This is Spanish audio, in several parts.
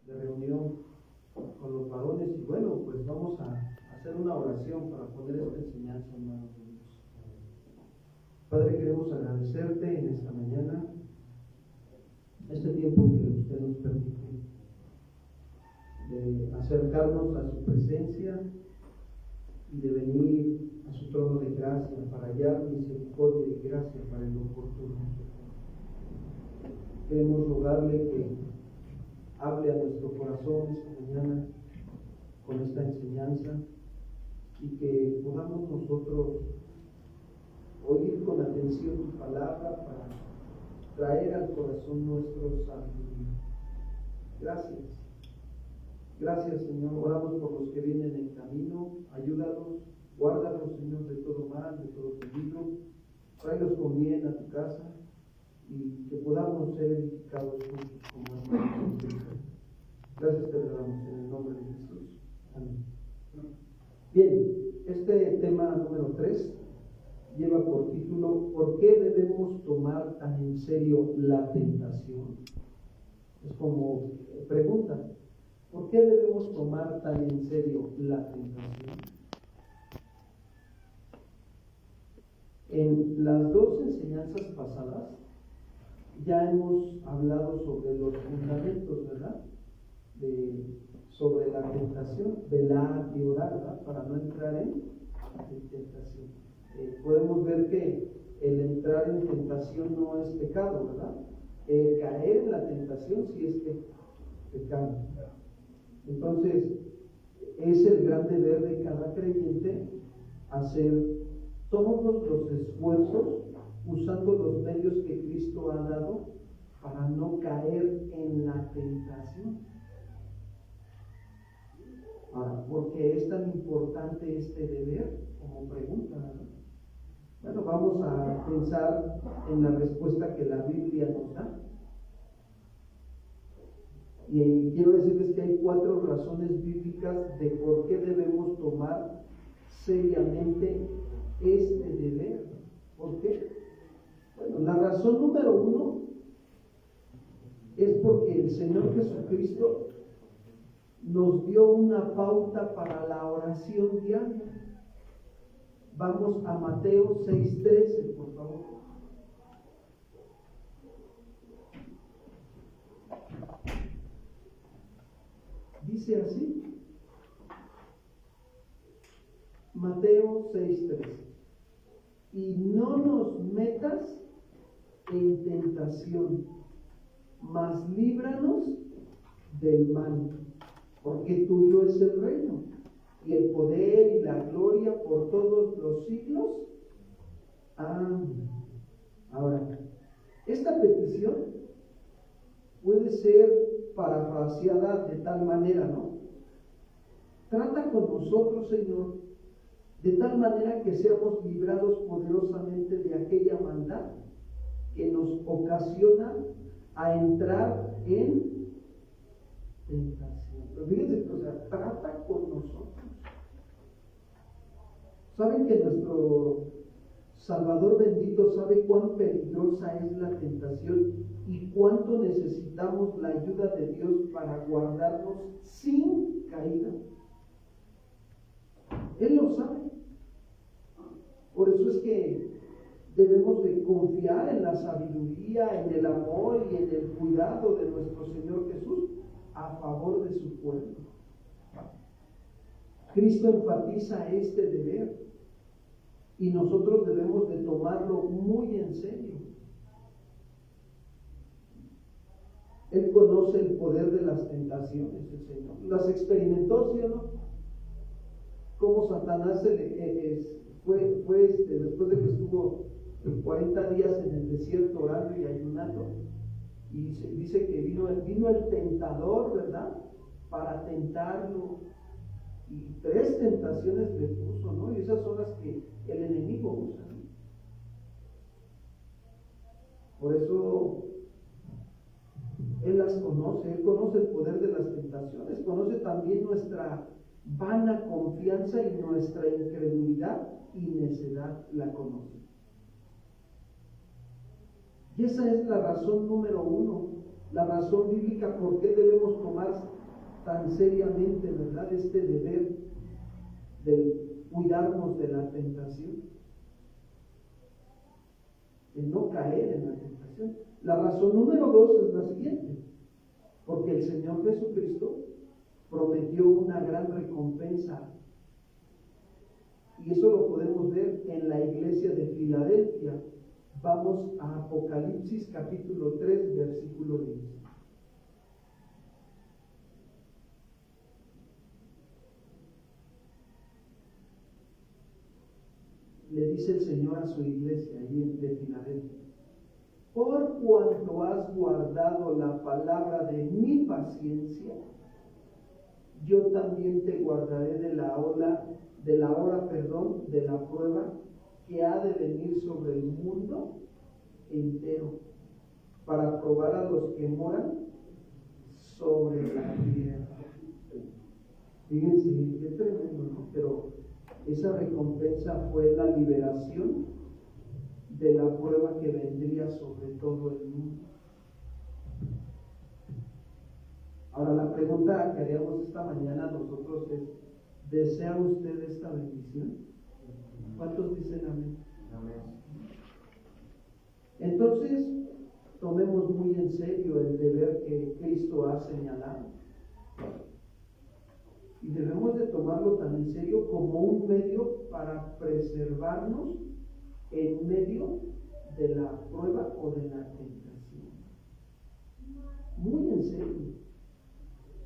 de reunión con los varones y bueno, pues vamos a hacer una oración para poner esta enseñanza en manos de Dios. Padre, queremos agradecerte en esta mañana este tiempo que usted nos permite de acercarnos a su presencia y de venir a su trono de gracia para hallar misericordia y gracia para el oportuno. Queremos rogarle que hable a nuestro corazón esta mañana con esta enseñanza y que podamos nosotros oír con atención tu palabra para traer al corazón nuestro sabiduría. Gracias. Gracias, Señor. Oramos por los que vienen en camino. Ayúdalos, guárdalos, Señor, de todo mal, de todo peligro. Tráelos con bien a tu casa y que podamos ser edificados juntos como hermanos. Gracias te damos en el nombre de Jesús. Amén. Bien, este tema número 3 lleva por título ¿por qué debemos tomar tan en serio la tentación? Es como pregunta, ¿por qué debemos tomar tan en serio la tentación? En las dos enseñanzas pasadas ya hemos hablado sobre los fundamentos, ¿verdad? Sobre la tentación, velar y orar, ¿verdad? Para no entrar en tentación. Podemos ver que el entrar en tentación no es pecado, ¿verdad? El caer en la tentación sí es pecado. Entonces, es el gran deber de cada creyente hacer todos los esfuerzos usando los medios que Cristo ha dado para no caer en la tentación. Ahora, ¿por qué es tan importante este deber? Como pregunta, ¿no? Bueno, vamos a pensar en la respuesta que la Biblia nos da. Y quiero decirles que hay 4 razones bíblicas de por qué debemos tomar seriamente este deber. ¿Por qué? Bueno, la razón número 1 es porque el Señor Jesucristo nos dio una pauta para la oración diaria. Vamos a Mateo 6:13, por favor. Dice así, Mateo 6:13, y no nos metas en tentación, mas líbranos del mal, porque tuyo es el reino, y el poder y la gloria por todos los siglos. Amén. Ahora, esta petición puede ser parafraseada de tal manera, ¿no? Trata con nosotros, Señor, de tal manera que seamos librados poderosamente de aquella maldad que nos ocasiona a entrar en tentación. Pero fíjense, o sea, trata con nosotros. ¿Saben que nuestro Salvador bendito sabe cuán peligrosa es la tentación y cuánto necesitamos la ayuda de Dios para guardarnos sin caída? Él lo sabe. Por eso es que debemos de confiar en la sabiduría, en el amor y en el cuidado de nuestro Señor Jesús a favor de su pueblo. Cristo enfatiza este deber y nosotros debemos de tomarlo muy en serio. Él conoce el poder de las tentaciones, el Señor. Las experimentó, ¿sí o no? Como Satanás fue después de que estuvo 40 días en el desierto orando y ayunando, y dice que vino el tentador, ¿verdad? Para tentarlo, y 3 tentaciones le puso, ¿no? Y esas son las que el enemigo usa. Por eso Él las conoce, Él conoce el poder de las tentaciones, conoce también nuestra vana confianza y nuestra incredulidad y necedad, la conoce. Y esa es la razón número 1, la razón bíblica por qué debemos tomar tan seriamente, ¿verdad?, este deber de cuidarnos de la tentación, de no caer en la tentación. La razón número 2 es la siguiente: porque el Señor Jesucristo prometió una gran recompensa, y eso lo podemos ver en la iglesia de Filadelfia. Vamos a Apocalipsis capítulo 3, versículo 10. Le dice el Señor a su iglesia allí de Filadelfia: por cuanto has guardado la palabra de mi paciencia, yo también te guardaré de la hora, de la prueba que ha de venir sobre el mundo entero, para probar a los que moran sobre la tierra. Fíjense, qué tremendo, ¿no? Pero esa recompensa fue la liberación de la prueba que vendría sobre todo el mundo. Ahora, la pregunta que haríamos esta mañana nosotros es: ¿desea usted esta bendición? ¿Cuántos dicen amén? Amén. Entonces, tomemos muy en serio el deber que Cristo ha señalado. Y debemos de tomarlo tan en serio como un medio para preservarnos en medio de la prueba o de la tentación. Muy en serio.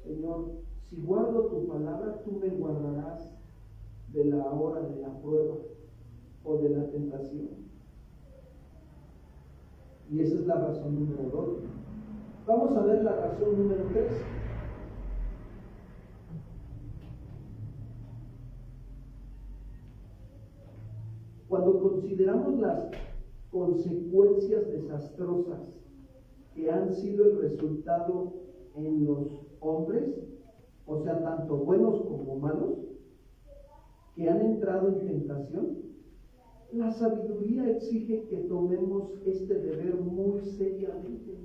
Señor, si guardo tu palabra, tú me guardarás de la hora de la prueba o de la tentación. Y esa es la razón número 2. Vamos a ver la razón número 3. Cuando consideramos las consecuencias desastrosas que han sido el resultado en los hombres, o sea, tanto buenos como malos, que han entrado en tentación, la sabiduría exige que tomemos este deber muy seriamente.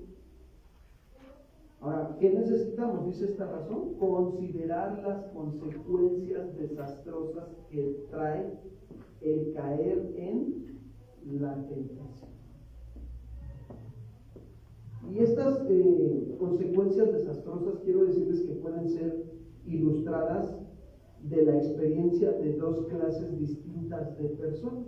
Ahora, ¿qué necesitamos? Dice esta razón: considerar las consecuencias desastrosas que trae el caer en la tentación. Y estas consecuencias desastrosas, quiero decirles que pueden ser ilustradas de la experiencia de 2 clases distintas de personas.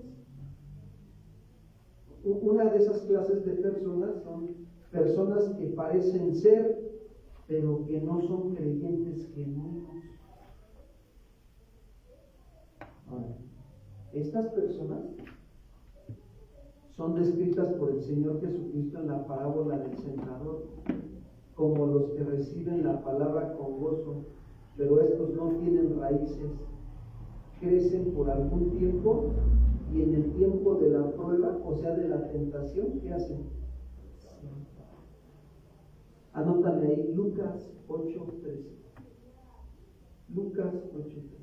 Una de esas clases de personas son personas que parecen ser, pero que no son creyentes genuinos. Ahora, estas personas son descritas por el Señor Jesucristo en la parábola del sembrador como los que reciben la palabra con gozo, pero estos no tienen raíces, crecen por algún tiempo y en el tiempo de la prueba, o sea, de la tentación, ¿qué hacen? Anótale ahí Lucas 8:13. Lucas 8:13.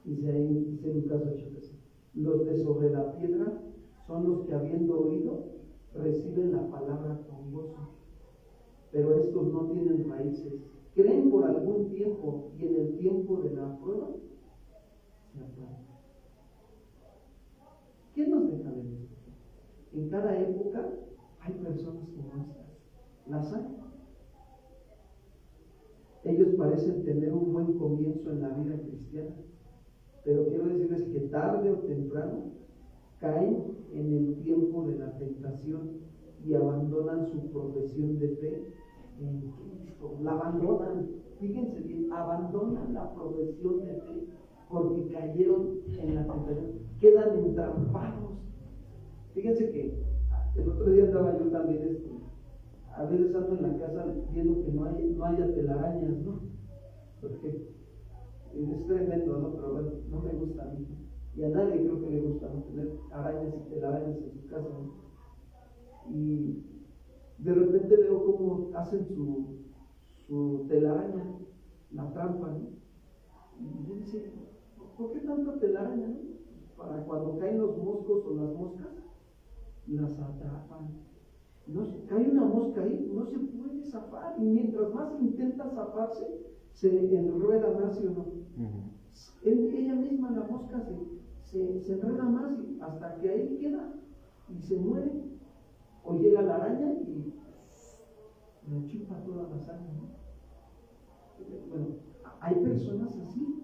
Dice Lucas 8:13: los de sobre la piedra son los que, habiendo oído, reciben la palabra con gozo, pero estos no tienen raíces, creen por algún tiempo y en el tiempo de la prueba se apartan. ¿Qué nos deja ver esto? En cada época hay personas como estas, las hay. Ellos parecen tener un buen comienzo en la vida cristiana, pero quiero decirles que tarde o temprano caen en el tiempo de la tentación y abandonan su profesión de fe en Cristo. La abandonan, fíjense bien, abandonan la profesión de fe porque cayeron en la tentación, quedan entrampados. Fíjense que el otro día andaba yo también, a veces ando en la casa viendo que no haya telarañas, ¿no? Porque es tremendo, ¿no? Pero bueno, no me gusta a mí. Y a nadie creo que le gusta, ¿no?, tener arañas y telarañas en su casa, ¿no? Y de repente veo cómo hacen su telaraña, la trampa, ¿no? Y yo decía, ¿por qué tanta telaraña, no? Para cuando caen los moscos o las moscas, las atrapan. No, cae una mosca ahí, no se puede zafar, y mientras más intenta zafarse, se enreda más, ¿sí o no? Ella misma, la mosca, se enreda más hasta que ahí queda y se muere. O llega la araña y le chupa toda la sangre, ¿no? Bueno, hay personas así.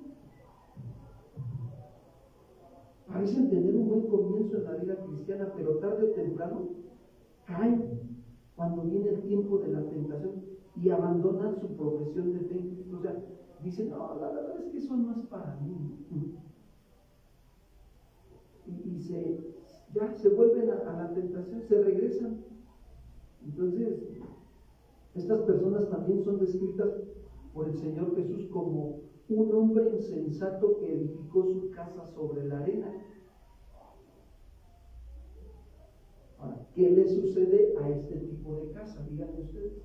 Parecen tener un buen comienzo en la vida cristiana, pero tarde o temprano caen cuando viene el tiempo de la tentación y abandonan su profesión de fe. O sea, dicen, no, la verdad es que eso no es para mí. Y se vuelven a la tentación, se regresan. Entonces, estas personas también son descritas por el Señor Jesús como un hombre insensato que edificó su casa sobre la arena. Ahora, ¿qué le sucede a este tipo de casa? Díganme ustedes.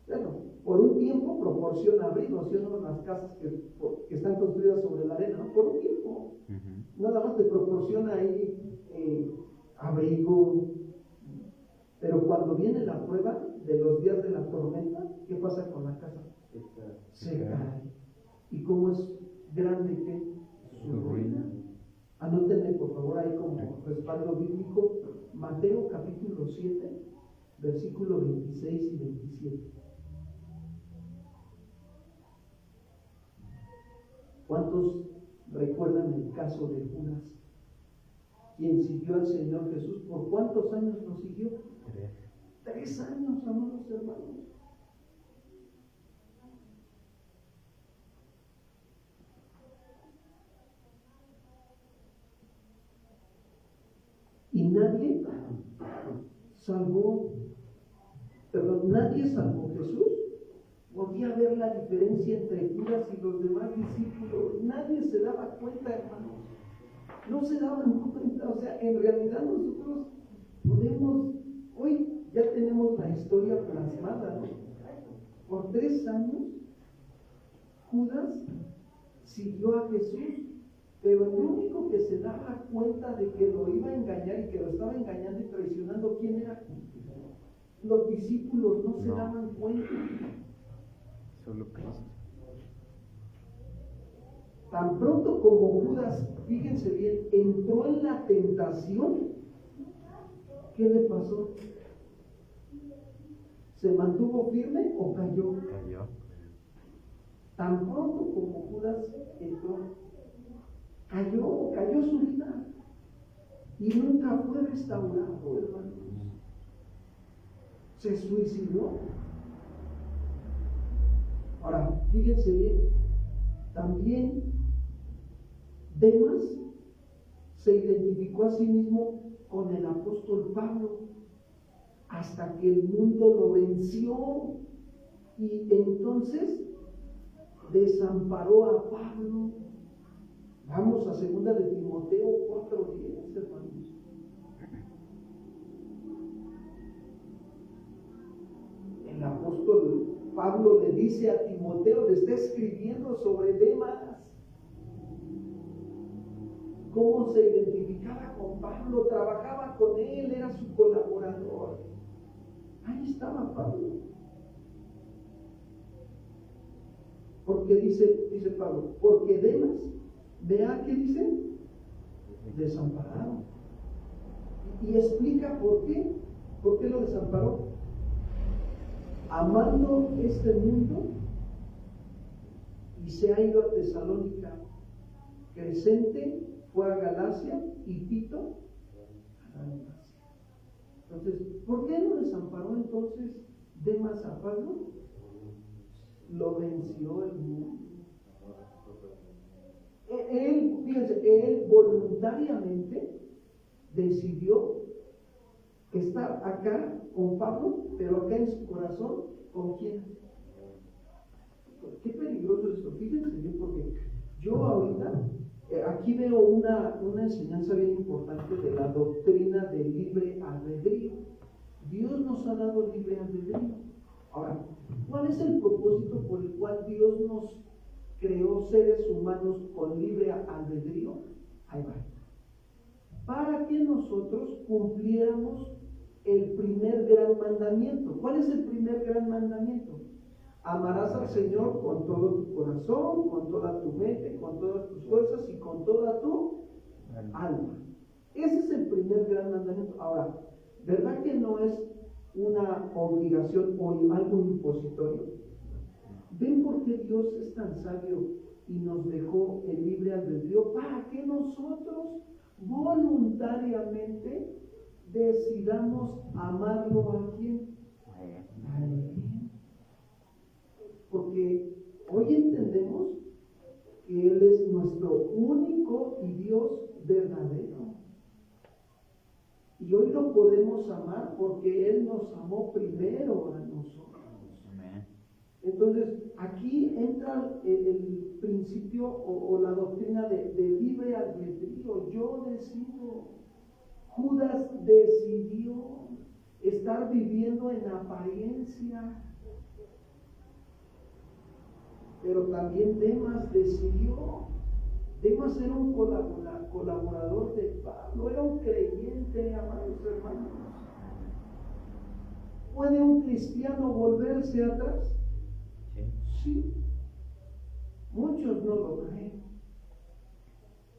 Bueno, por un tiempo proporciona abrigo, ¿sí o no? Las casas que están construidas sobre la arena, ¿no? Por un tiempo. Nada más te proporciona ahí abrigo. Pero cuando viene la prueba de los días de la tormenta, ¿qué pasa con la casa? Se cae. ¿Y cómo es grande que su ruina? Anótenle por favor ahí como respaldo bíblico Mateo capítulo 7, versículo 26 y 27. ¿Cuántos recuerdan el caso de Judas, quien siguió al Señor Jesús? ¿Por cuántos años lo siguió? 3 años, amados hermanos. Y nadie salvó Jesús. Podía ver la diferencia entre Judas y los demás discípulos. Nadie se daba cuenta, hermanos. No se daban cuenta. O sea, en realidad nosotros podemos, hoy ya tenemos la historia plasmada, ¿no? Por 3 años, Judas siguió a Jesús, pero el único que se daba cuenta de que lo iba a engañar y que lo estaba engañando y traicionando, ¿quién era? Los discípulos no se daban cuenta. Solo Cristo. Tan pronto como Judas, fíjense bien, entró en la tentación, ¿qué le pasó? ¿Se mantuvo firme o cayó? Tan pronto como Judas entró, cayó su vida y nunca fue restaurado, hermanos. Se suicidó. Ahora, fíjense bien, también Demas se identificó a sí mismo con el apóstol Pablo hasta que el mundo lo venció y entonces desamparó a Pablo. Vamos a 2 de Timoteo 4:10, hermanos. El apóstol Pablo le dice a Timoteo, le está escribiendo sobre Demas. Cómo se identificaba con Pablo, trabajaba con él, era su colaborador. Ahí estaba Pablo. Porque dice Pablo, porque Demas, vea qué dice, desamparado. Y explica por qué lo desamparó. Amando este mundo, y se ha ido a Tesalónica. Crescente fue a Galacia y Tito a Dalmacia. Entonces, ¿por qué no desamparó entonces Demas a Pablo? Lo venció el mundo. Él voluntariamente decidió estar acá con Pablo, pero acá en su corazón, ¿con quién? Qué peligroso es esto. Fíjense bien, porque yo ahorita aquí veo una enseñanza bien importante de la doctrina del libre albedrío. Dios nos ha dado libre albedrío. Ahora, ¿cuál es el propósito por el cual Dios nos creó seres humanos con libre albedrío? Ahí va. Para que nosotros cumpliéramos el primer gran mandamiento. ¿Cuál es el primer gran mandamiento? Amarás al Señor con todo tu corazón, con toda tu mente, con todas tus fuerzas y con toda tu alma. Ese es el primer gran mandamiento. Ahora, ¿verdad que no es una obligación o algo impositorio? ¿Ven por qué Dios es tan sabio y nos dejó el libre albedrío? Para que nosotros voluntariamente decidamos amarlo a quién. A Él. Porque hoy entendemos que Él es nuestro único y Dios verdadero. Y hoy lo podemos amar porque Él nos amó primero a nosotros. Entonces, aquí entra el principio o la doctrina de libre albedrío. Yo decido. Judas decidió estar viviendo en apariencia. Pero también Demas decidió. Demas era un colaborador de Pablo, era un creyente, amados hermanos. ¿Puede un cristiano volverse atrás? Sí. Muchos no lo creen.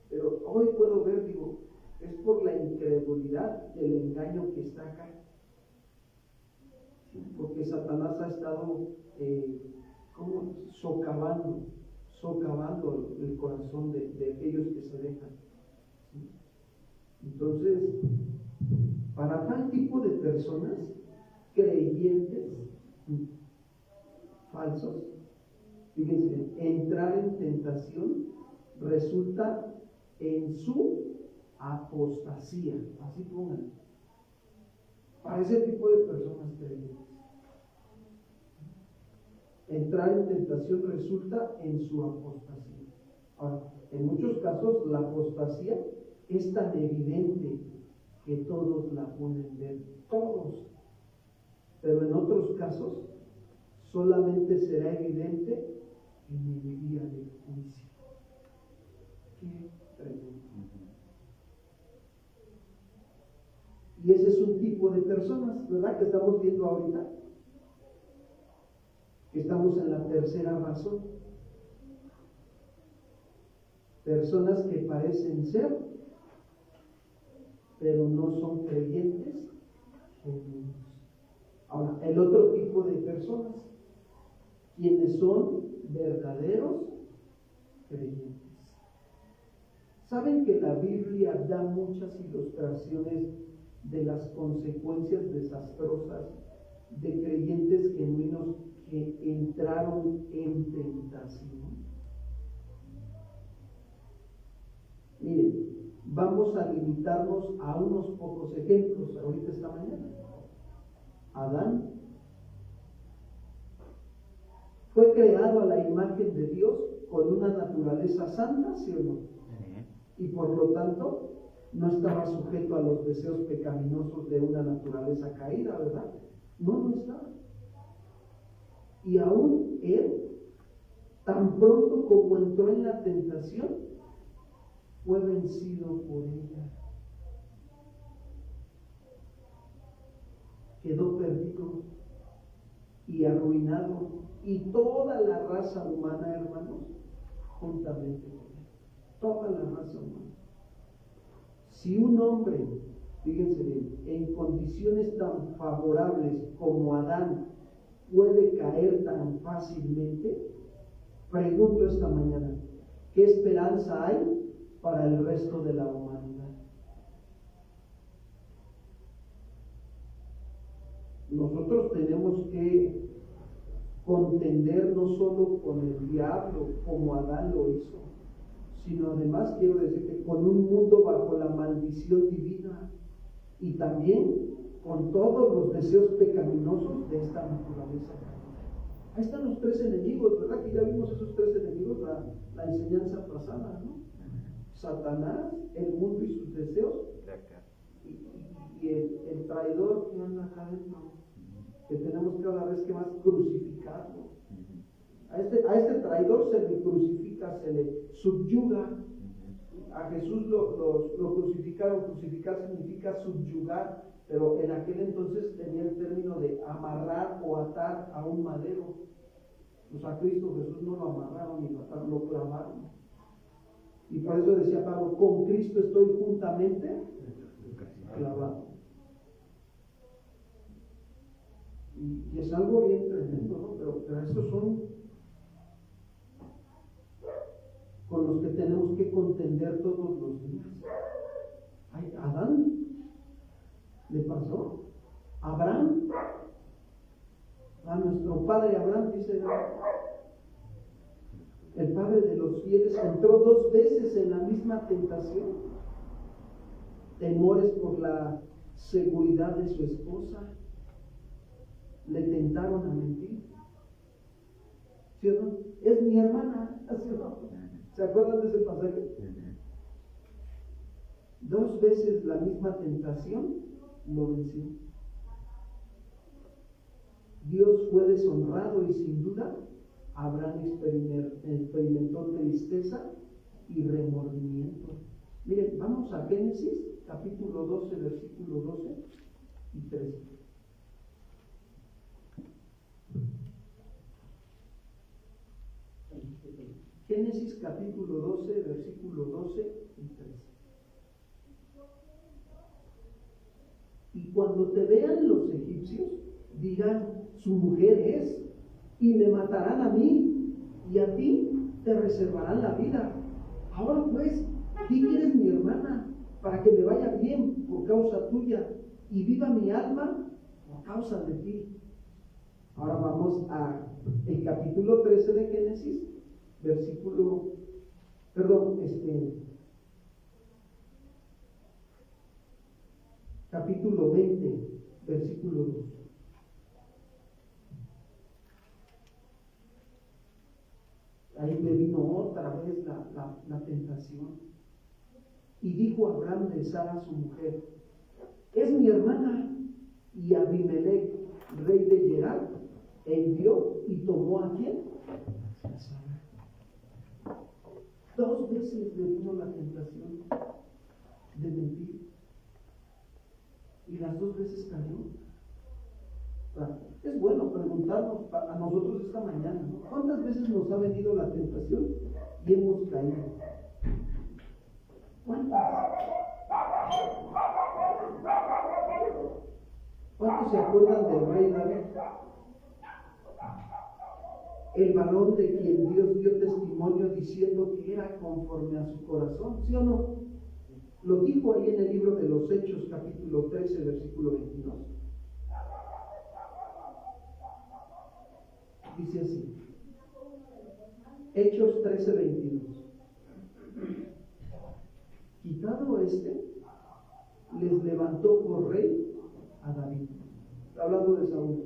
Pero hoy puedo ver, digo, es por la incredulidad del engaño que está acá. Porque Satanás ha estado como socavando el corazón de aquellos que se dejan. Entonces, para tal tipo de personas, creyentes falsos, fíjense, entrar en tentación resulta en su apostasía. Así pongan. Para ese tipo de personas creyentes, entrar en tentación resulta en su apostasía. Ahora, en muchos casos la apostasía es tan evidente que todos la pueden ver, todos. Pero en otros casos solamente será evidente en el día del juicio. Qué tremendo. Y ese es un tipo de personas, ¿verdad? Que estamos viendo ahorita. Estamos en la tercera razón. Personas que parecen ser, pero no son creyentes genuinos. Ahora, el otro tipo de personas, quienes son verdaderos creyentes. ¿Saben que la Biblia da muchas ilustraciones de las consecuencias desastrosas de creyentes genuinos que entraron en tentación? Miren, vamos a limitarnos a unos pocos ejemplos ahorita esta mañana. Adán fue creado a la imagen de Dios con una naturaleza santa, ¿sí o no? Y por lo tanto no estaba sujeto a los deseos pecaminosos de una naturaleza caída, ¿verdad? No estaba. Y aún él, tan pronto como entró en la tentación, fue vencido por ella. Quedó perdido y arruinado, y toda la raza humana, hermanos, juntamente con él. Toda la raza humana. Si un hombre, fíjense bien, en condiciones tan favorables como Adán puede caer tan fácilmente, pregunto esta mañana, ¿qué esperanza hay para el resto de la humanidad? Nosotros tenemos que contender no solo con el diablo como Adán lo hizo, sino además quiero decirte con un mundo bajo la maldición divina y también con todos los deseos pecaminosos de esta naturaleza. Ahí están los tres enemigos, ¿verdad? Que ya vimos esos tres enemigos la enseñanza pasada, ¿no? Satanás, el mundo y sus deseos, y el traidor que anda acá adentro, que tenemos cada vez que más crucificarlo. A este traidor se le crucifica, se le subyuga. A Jesús lo crucificaron. Crucificar significa subyugar, pero en aquel entonces tenía el término de amarrar o atar a un madero. Pues a Cristo Jesús no lo amarraron ni lo ataron, lo clavaron. Y por eso decía Pablo, con Cristo estoy juntamente clavado. Y es algo bien tremendo, ¿no? Pero estos son con los que tenemos que contender todos los días. Ay, Adán le pasó, Abraham, a nuestro padre Abraham, dice el padre de los fieles, entró 2 veces en la misma tentación. Temores por la seguridad de su esposa le tentaron a mentir. ¿Sí o no? Es mi hermana, ¿sí o no? ¿Se acuerdan de ese pasaje? 2 veces la misma tentación lo venció. Dios fue deshonrado y sin duda Abraham experimentó tristeza y remordimiento. Miren, vamos a Génesis, capítulo 12, versículo 12 y 13. Génesis capítulo 12, versículo 12 y 13. Y cuando te vean los egipcios, dirán, su mujer es, y me matarán a mí, y a ti te reservarán la vida. Ahora pues, di que eres mi hermana, para que me vaya bien por causa tuya, y viva mi alma por causa de ti. Ahora vamos a el capítulo 13 de Génesis, capítulo 20, versículo 2. Ahí le vino otra vez la tentación. Y dijo Abraham de Sara su mujer, es mi hermana. Y Abimelech, rey de Gerar, envió y tomó ¿a quién? A Sara. 2 veces le vino la tentación de mentir. Y las 2 veces cayó. Es bueno preguntarnos a nosotros esta mañana, ¿no? ¿Cuántas veces nos ha venido la tentación y hemos caído? ¿Cuántas? ¿Cuántos se acuerdan del rey David? El varón de quien Dios dio testimonio diciendo que era conforme a su corazón, ¿sí o no? Lo dijo ahí en el libro de los Hechos, capítulo 13, versículo 22. Dice así, Hechos 13, 22. Quitado les levantó por rey a David, hablando de Saúl,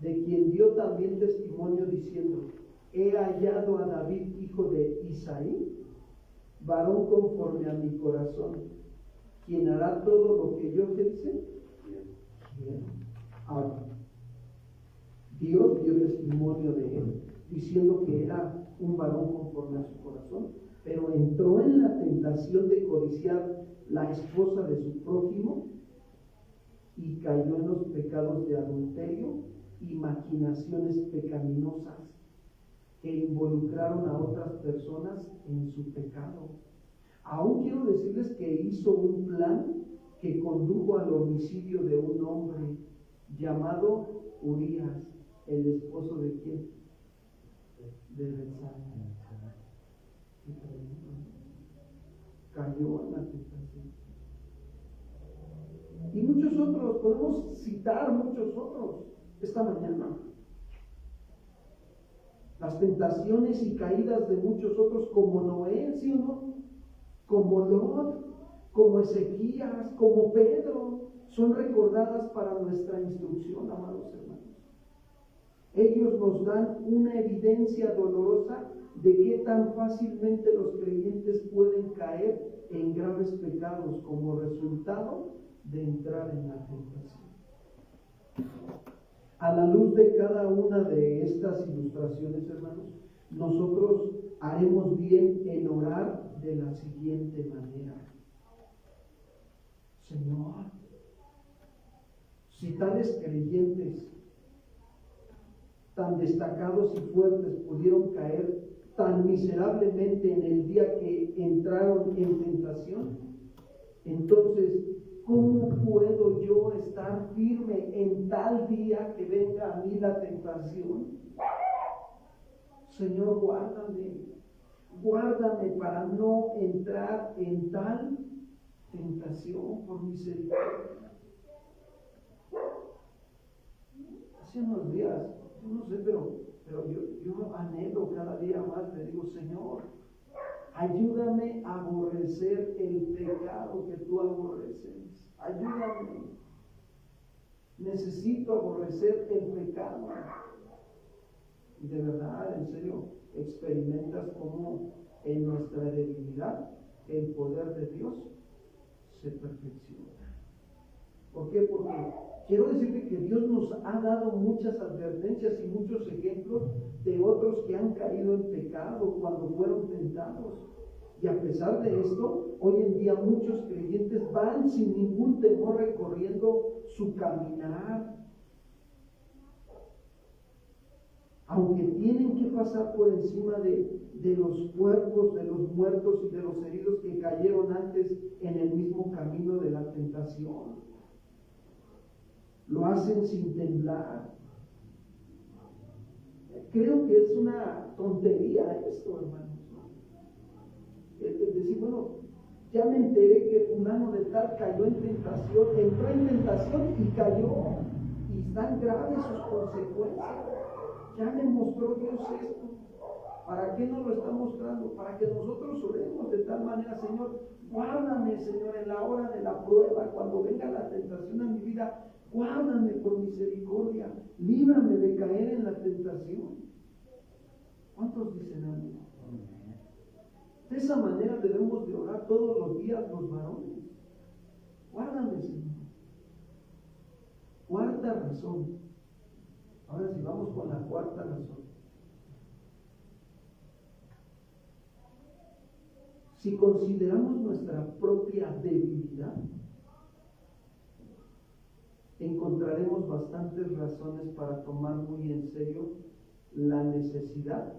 de quien dio también testimonio diciendo, he hallado a David, hijo de Isaí, varón conforme a mi corazón, quien hará todo lo que yo, ¿qué dice? Bien. Ahora, Dios dio testimonio de él, diciendo que era un varón conforme a su corazón, pero entró en la tentación de codiciar la esposa de su prójimo y cayó en los pecados de adulterio y maquinaciones pecaminosas que involucraron a otras personas en su pecado. Aún quiero decirles que hizo un plan que condujo al homicidio de un hombre llamado Urías, el esposo de ¿quién? De Betsabé. Cayó en la tentación. Y muchos otros, podemos citar muchos otros esta mañana. Las tentaciones y caídas de muchos otros, como Noé, ¿sí o no? Como Lot, como Ezequías, como Pedro, son recordadas para nuestra instrucción, amados hermanos. Ellos nos dan una evidencia dolorosa de qué tan fácilmente los creyentes pueden caer en graves pecados como resultado de entrar en la tentación. A la luz de cada una de estas ilustraciones, hermanos, nosotros haremos bien en orar de la siguiente manera. Señor, si tales creyentes tan destacados y fuertes pudieron caer tan miserablemente en el día que entraron en tentación, entonces, ¿cómo puedo yo estar firme en tal día que venga a mí la tentación? Señor, guárdame para no entrar en tal tentación, por misericordia. Hace unos días, yo no sé, pero yo anhelo cada día más, le digo, Señor, ayúdame a aborrecer el pecado que tú aborreces. Ayúdame. Necesito aborrecer el pecado. Y de verdad, en serio, experimentas cómo en nuestra debilidad el poder de Dios se perfecciona. ¿Por qué? Porque quiero decirte que Dios nos ha dado muchas advertencias y muchos ejemplos de otros que han caído en pecado cuando fueron tentados. Y a pesar de esto, hoy en día muchos creyentes van sin ningún temor recorriendo su caminar. Aunque tienen que pasar por encima de los cuerpos, de los muertos y de los heridos que cayeron antes en el mismo camino de la tentación. Lo hacen sin temblar. Creo que es una tontería esto, hermanos. Es decir, bueno, ya me enteré que fulano de tal cayó en tentación, entró en tentación y cayó, y están graves sus consecuencias. Ya me mostró Dios esto. ¿Para qué nos lo está mostrando? Para que nosotros oremos de tal manera, Señor, guárdame, Señor, en la hora de la prueba, cuando venga la tentación a mi vida, guárdame por misericordia, líbrame de caer en la tentación. ¿Cuántos dicen amén? De esa manera debemos de orar todos los días los varones. Guárdame, Señor. Cuarta razón. Ahora sí, vamos con la cuarta razón. Si consideramos nuestra propia debilidad, encontraremos bastantes razones para tomar muy en serio la necesidad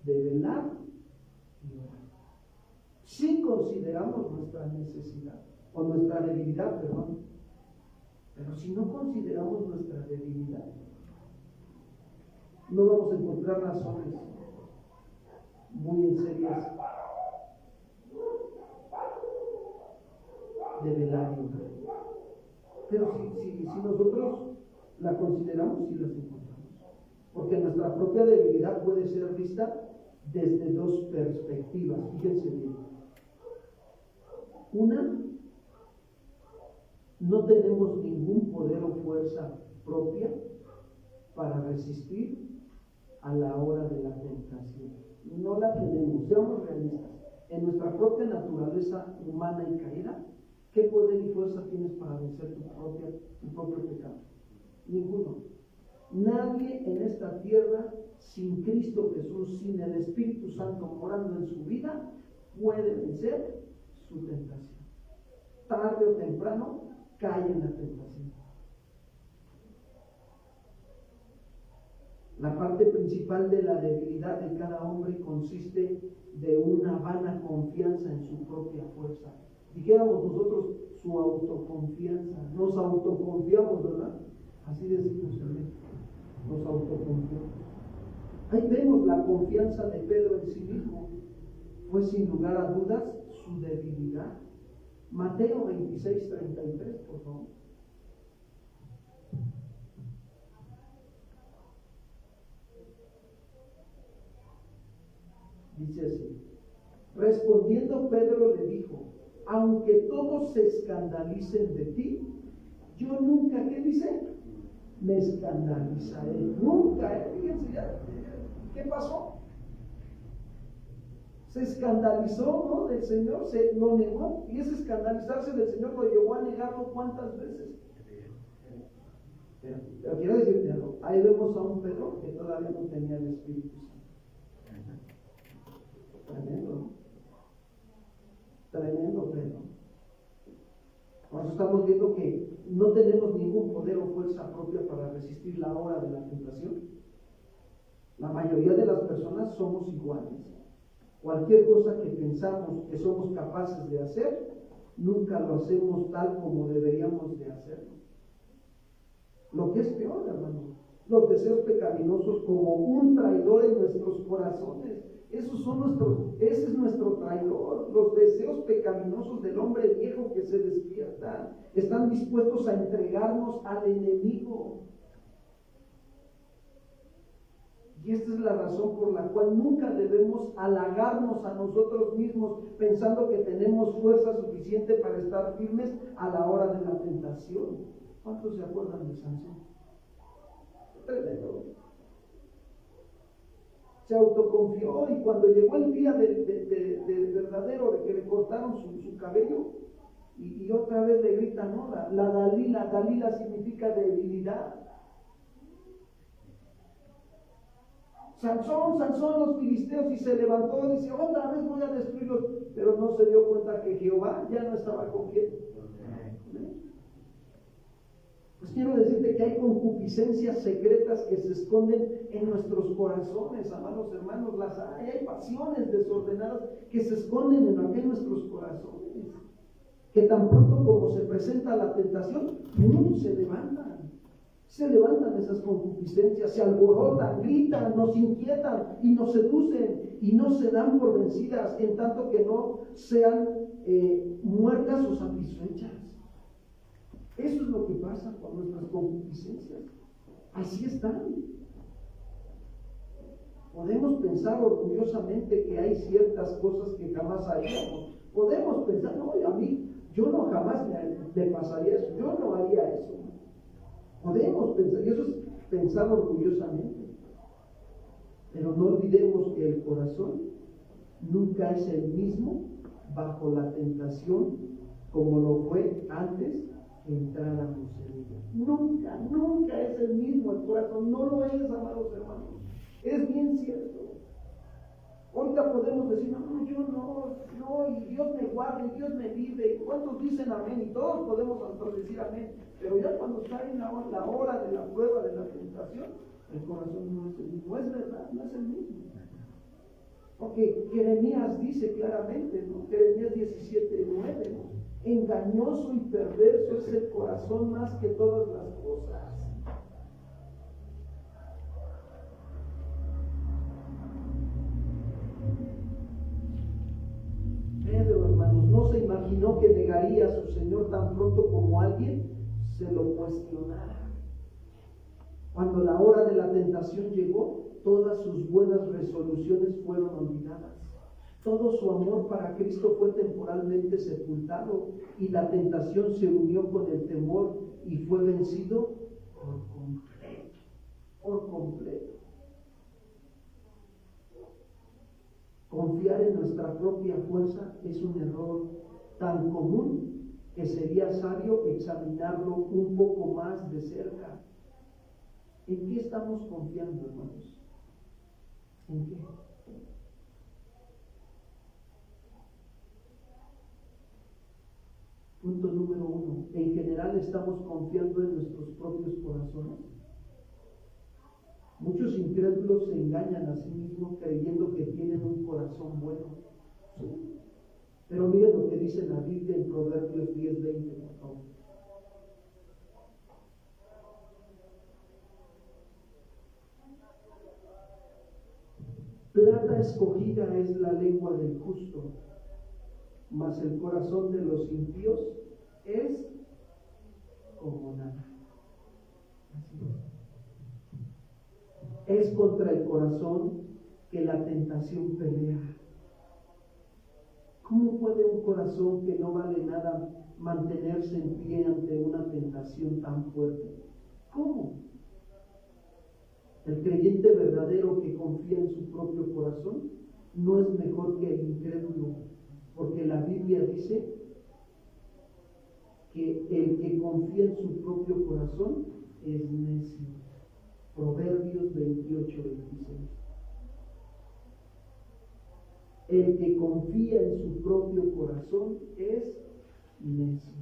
de velar y orar. Si consideramos nuestra necesidad, o nuestra debilidad, perdón, pero si no consideramos nuestra debilidad, no vamos a encontrar razones muy en serias de velar y orar. Pero si nosotros la consideramos, sí las encontramos. Porque nuestra propia debilidad puede ser vista desde dos perspectivas. Fíjense bien. Una, no tenemos ningún poder o fuerza propia para resistir a la hora de la tentación. No la tenemos, seamos realistas. En nuestra propia naturaleza humana y caída, ¿qué poder y fuerza tienes para vencer tu propio pecado? Ninguno. Nadie en esta tierra, sin Cristo Jesús, sin el Espíritu Santo morando en su vida, puede vencer su tentación. Tarde o temprano cae en la tentación. La parte principal de la debilidad de cada hombre consiste de una vana confianza en su propia fuerza. Dijéramos nosotros su autoconfianza. Nos autoconfiamos, ¿verdad? Así decimos también. Nos autoconfiamos. Ahí vemos la confianza de Pedro en sí mismo. Fue sin lugar a dudas su debilidad. Mateo 26:33, por favor. Dice así: respondiendo Pedro le dijo: aunque todos se escandalicen de ti, yo nunca, ¿qué dice? Me escandalizaré. Nunca, fíjense ya, ¿qué pasó? Se escandalizó, ¿no? Del Señor, se lo negó, y ese escandalizarse del Señor lo llevó a negarlo ¿cuántas veces? Pero quiero decirte algo, ahí vemos a un Pedro que todavía no tenía el Espíritu Santo. Tremendo, tremendo Pedro. Por eso estamos viendo que no tenemos ningún poder o fuerza propia para resistir la hora de la tentación. La mayoría de las personas somos iguales. Cualquier cosa que pensamos que somos capaces de hacer, nunca lo hacemos tal como deberíamos de hacerlo. Lo que es peor, hermano, los deseos pecaminosos como un traidor en nuestros corazones. Ese es nuestro traidor. Los deseos pecaminosos del hombre viejo que se despierta están dispuestos a entregarnos al enemigo. Y esta es la razón por la cual nunca debemos halagarnos a nosotros mismos pensando que tenemos fuerza suficiente para estar firmes a la hora de la tentación. ¿Cuántos se acuerdan de Sansón? Tremendo. Se autoconfió y cuando llegó el día del verdadero, de que le cortaron su cabello, y otra vez le grita, ¿no? La Dalila significa debilidad. Sansón, los filisteos, y se levantó y dice, otra vez voy a destruirlos, pero no se dio cuenta que Jehová ya no estaba con él. Pues quiero decirte que hay concupiscencias secretas que se esconden en nuestros corazones, amados hermanos, hay pasiones desordenadas que se esconden en nuestros corazones, que tan pronto como se presenta la tentación, se levantan esas concupiscencias, se alborotan, gritan, nos inquietan y nos seducen y no se dan por vencidas, en tanto que no sean muertas o satisfechas. Eso es lo que pasa con nuestras concupiscencias. Así están. Podemos pensar orgullosamente que hay ciertas cosas que jamás haríamos. Podemos pensar, no, a mí, yo no jamás me pasaría eso, yo no haría eso. Podemos pensar, y eso es pensar orgullosamente. Pero no olvidemos que el corazón nunca es el mismo bajo la tentación como lo fue antes que entráramos en ella. Nunca es el mismo el corazón, no lo es, amados hermanos. Es bien cierto. Ahorita podemos decir, no, yo no, y Dios me guarde, y Dios me libre. ¿Cuántos dicen amén? Y todos podemos decir amén. Pero ya cuando está en la hora de la prueba, de la tentación, el corazón no es el mismo. Es verdad, no es el mismo. Porque Jeremías dice claramente, ¿no? Jeremías 17:9, ¿no? Engañoso y perverso es el corazón más que todas las cosas. Pedro, hermanos, no se imaginó que negaría a su Señor tan pronto como alguien se lo cuestionara. Cuando la hora de la tentación llegó, todas sus buenas resoluciones fueron olvidadas. Todo su amor para Cristo fue temporalmente sepultado y la tentación se unió con el temor y fue vencido por completo. Confiar en nuestra propia fuerza es un error tan común que sería sabio examinarlo un poco más de cerca. ¿En qué estamos confiando, hermanos? ¿En qué? Punto número 1. En general estamos confiando en nuestros propios corazones. Muchos incrédulos se engañan a sí mismos creyendo que tienen un corazón bueno. ¿Sí? Pero miren lo que dice la Biblia en Proverbios 10:20, por favor. Plata escogida es la lengua del justo, mas el corazón de los impíos es como nada. Así es. Es contra el corazón que la tentación pelea. ¿Cómo puede un corazón que no vale nada mantenerse en pie ante una tentación tan fuerte? ¿Cómo? El creyente verdadero que confía en su propio corazón no es mejor que el incrédulo, porque la Biblia dice que el que confía en su propio corazón es necio. Proverbios 28:26. El que confía en su propio corazón es necio,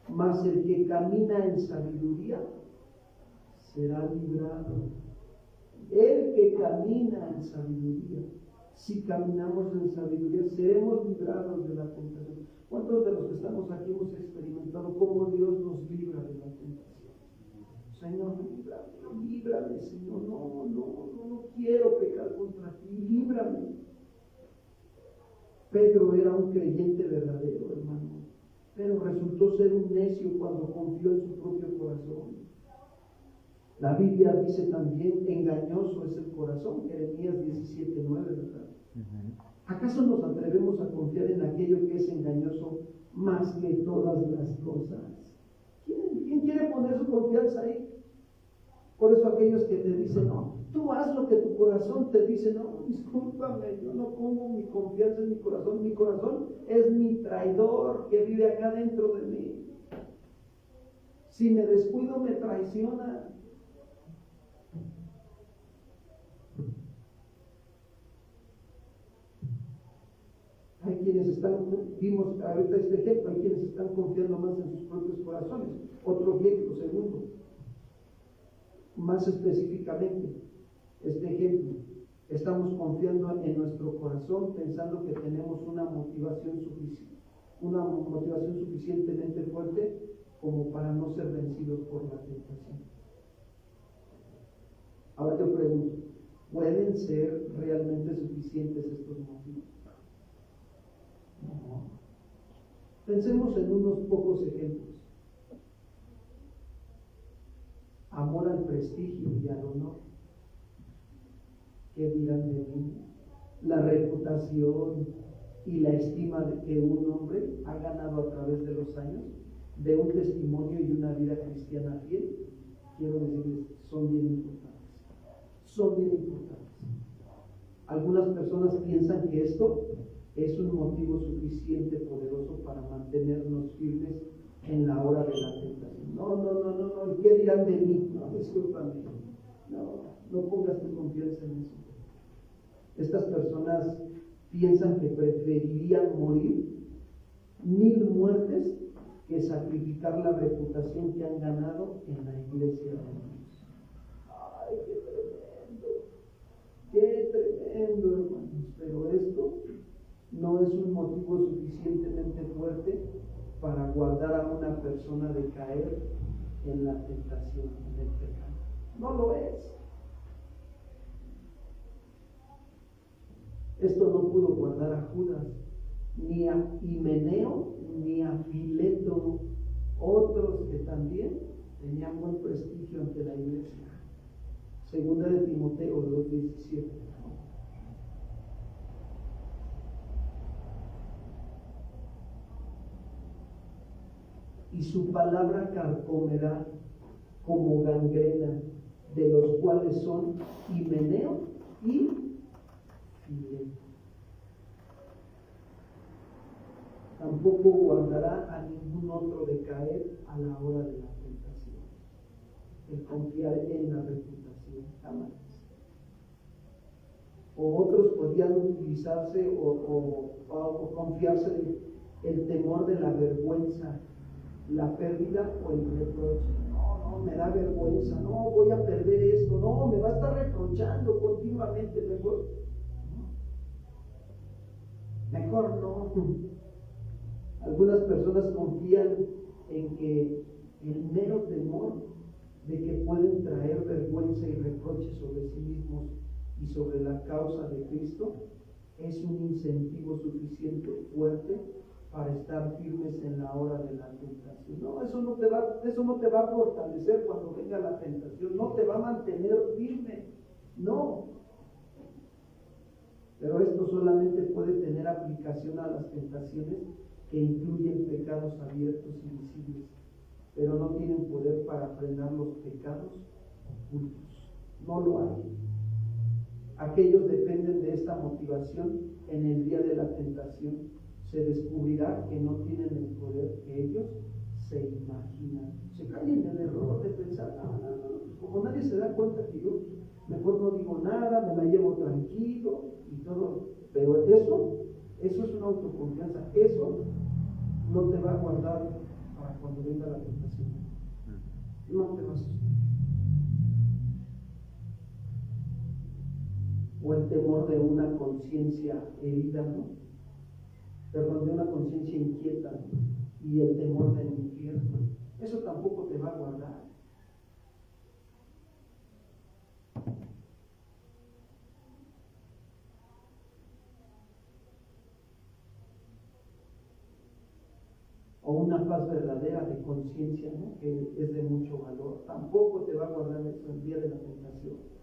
mas el que camina en sabiduría será librado. El que camina en sabiduría, si caminamos en sabiduría, seremos librados de la tentación. ¿Cuántos de los que estamos aquí hemos experimentado cómo Dios nos libra de la tentación? Señor, líbrame, Señor, no quiero pecar contra ti, líbrame. Pedro era un creyente verdadero, hermano, pero resultó ser un necio cuando confió en su propio corazón. La Biblia dice también, engañoso es el corazón, Jeremías 17:9, ¿verdad? ¿Acaso nos atrevemos a confiar en aquello que es engañoso más que todas las cosas? ¿Quién quiere poner su confianza ahí? Por eso aquellos que te dicen, no, tú haz lo que tu corazón te dice, no, discúlpame, yo no pongo mi confianza en mi corazón es mi traidor que vive acá dentro de mí. Si me descuido me traiciona. Hay quienes vimos ahorita este ejemplo, hay quienes están confiando más en sus propios corazones. Otro ejemplo, segundo, más específicamente, este ejemplo, estamos confiando en nuestro corazón pensando que tenemos una motivación suficientemente fuerte como para no ser vencidos por la tentación. Ahora te pregunto, ¿pueden ser realmente suficientes estos motivos? No. Pensemos en unos pocos ejemplos. Amor al prestigio y al honor. ¿Qué dirán de mí? La reputación y la estima que un hombre ha ganado a través de los años, de un testimonio y una vida cristiana fiel, quiero decirles, son bien importantes. Son bien importantes. Algunas personas piensan que esto es un motivo suficiente poderoso para mantenernos firmes en la hora de la tentación. No, ¿qué dirán de mí? No, discúlpame. No pongas tu confianza en eso. Estas personas piensan que preferirían morir 1000 muertes que sacrificar la reputación que han ganado en la iglesia de Dios. ¡Ay, qué tremendo, hermanos! Pero esto no es un motivo suficientemente fuerte para guardar a una persona de caer en la tentación, en el pecado. No lo es. Esto no pudo guardar a Judas, ni a Himeneo, ni a Fileto, otros que también tenían buen prestigio ante la iglesia. Segunda de Timoteo 2:17. Y su palabra carcomerá como gangrena, de los cuales son Himeneo y Fileto. Tampoco guardará a ningún otro de caer a la hora de la tentación. El confiar en la reputación, jamás. O otros podían utilizarse o confiarse en el temor de la vergüenza, la pérdida o el reproche. No, me da vergüenza, no, voy a perder esto, no, me va a estar reprochando continuamente, mejor no. Algunas personas confían en que el mero temor de que pueden traer vergüenza y reproche sobre sí mismos y sobre la causa de Cristo es un incentivo suficiente fuerte para estar firmes en la hora de la tentación. No, eso no te va a fortalecer cuando venga la tentación, no te va a mantener firme, no. Pero esto solamente puede tener aplicación a las tentaciones que incluyen pecados abiertos y visibles, pero no tienen poder para frenar los pecados ocultos. No lo hay. Aquellos dependen de esta motivación en el día de la tentación. Se descubrirá que no tienen el poder que ellos se se imaginan. Se caen en el error de pensar, como nadie se da cuenta que yo mejor no digo nada, me la llevo tranquilo y todo. Pero eso es una autoconfianza. Eso no te va a guardar para cuando venga la tentación. No te va a suceder. O el temor de una conciencia herida, ¿no? Perdón, de una conciencia inquieta, ¿no? Y el temor del infierno. Eso tampoco te va a guardar. O una paz verdadera de conciencia, ¿no? Que es de mucho valor. Tampoco te va a guardar eso el día de la tentación.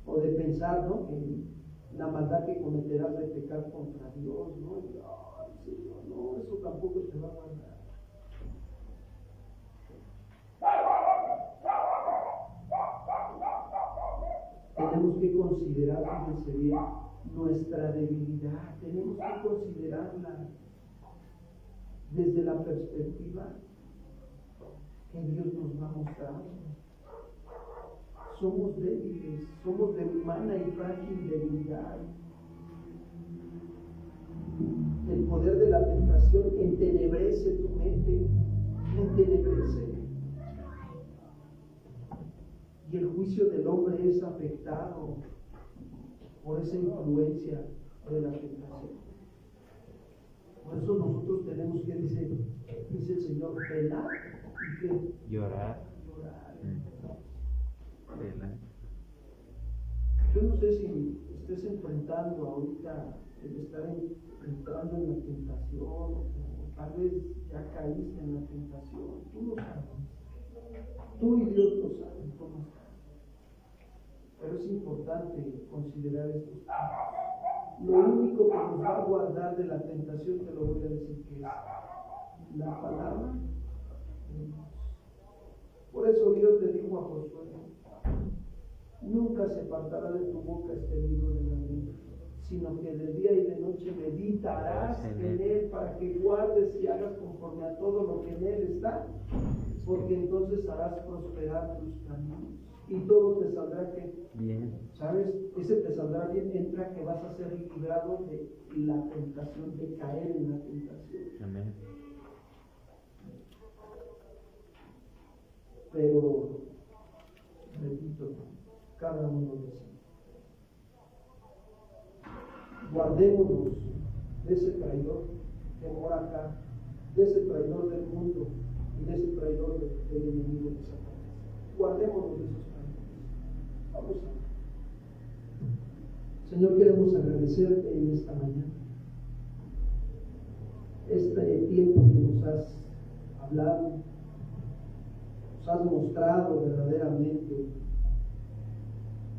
O de pensar, ¿no? En la maldad que cometerás de pecar contra Dios, ¿no? Y, ay, Señor, no, eso tampoco te va a guardar. Tenemos que considerar, fíjense bien, nuestra debilidad. Tenemos que considerarla desde la perspectiva que Dios nos va a mostrar. Somos débiles, somos de humana y frágil debilidad. El poder de la tentación entenebrece tu mente, entenebrece. Y el juicio del hombre es afectado por esa influencia de la tentación. Por eso nosotros tenemos que, dice el Señor, velar y que llorar. Yo no sé si estés enfrentando ahorita el estar entrando en la tentación, o tal vez ya caíste en la tentación. Tú lo sabes. Tú y Dios lo saben cómo estás. Pero es importante considerar estos puntos. Lo único que nos va a guardar de la tentación, te lo voy a decir, que es la palabra de Dios. Por eso Dios le dijo a Josué: nunca se apartará de tu boca este libro de la ley, sino que de día y de noche meditarás en él, para que guardes y hagas conforme a todo lo que en él está, porque entonces harás prosperar tus caminos y todo te saldrá bien. ¿Sabes? Ese te saldrá bien entra que vas a ser librado de la tentación, de caer en la tentación. Amén. Pero, repito, cada uno de nosotros. Guardémonos de ese traidor que mora acá, de ese traidor del mundo y de ese traidor del enemigo de Satanás. Guardémonos de esos traidores. Vamos a ver. Señor, queremos agradecerte en esta mañana este tiempo que nos has hablado, nos has mostrado verdaderamente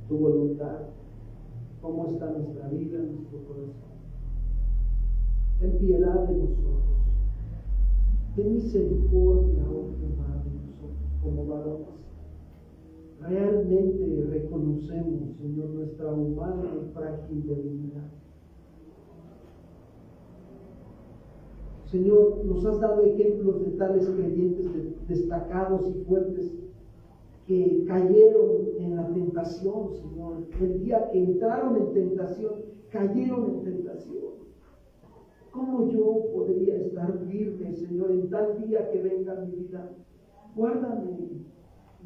tu voluntad, cómo está nuestra vida, nuestro corazón. Ten piedad de nosotros, ten misericordia, oh Jehová, de nosotros como varones. Realmente reconocemos, Señor, nuestra humana y frágil debilidad. Señor, nos has dado ejemplos de tales creyentes destacados y fuertes que cayeron en la tentación, Señor. El día que entraron en tentación, cayeron en tentación. ¿Cómo yo podría estar firme, Señor, en tal día que venga mi vida?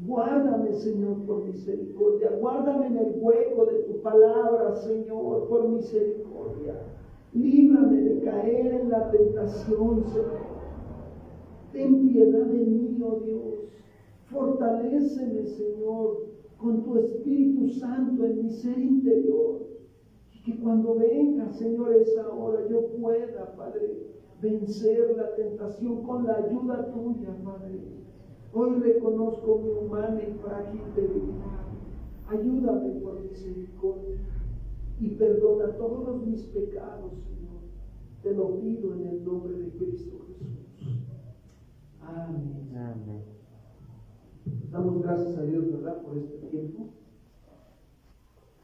Guárdame, Señor, por misericordia. Guárdame en el hueco de tu palabra, Señor, por misericordia. Líbrame de caer en la tentación, Señor. Ten piedad de mí, oh Dios. Fortaléceme, Señor, con tu Espíritu Santo en mi ser interior. Y que cuando venga, Señor, esa hora, yo pueda, Padre, vencer la tentación con la ayuda tuya, Padre. Hoy reconozco mi humana y frágil debilidad. Ayúdame por misericordia y perdona todos mis pecados, Señor. Te lo pido en el nombre de Cristo Jesús. Amén. Amén. Damos gracias a Dios, ¿verdad?, por este tiempo.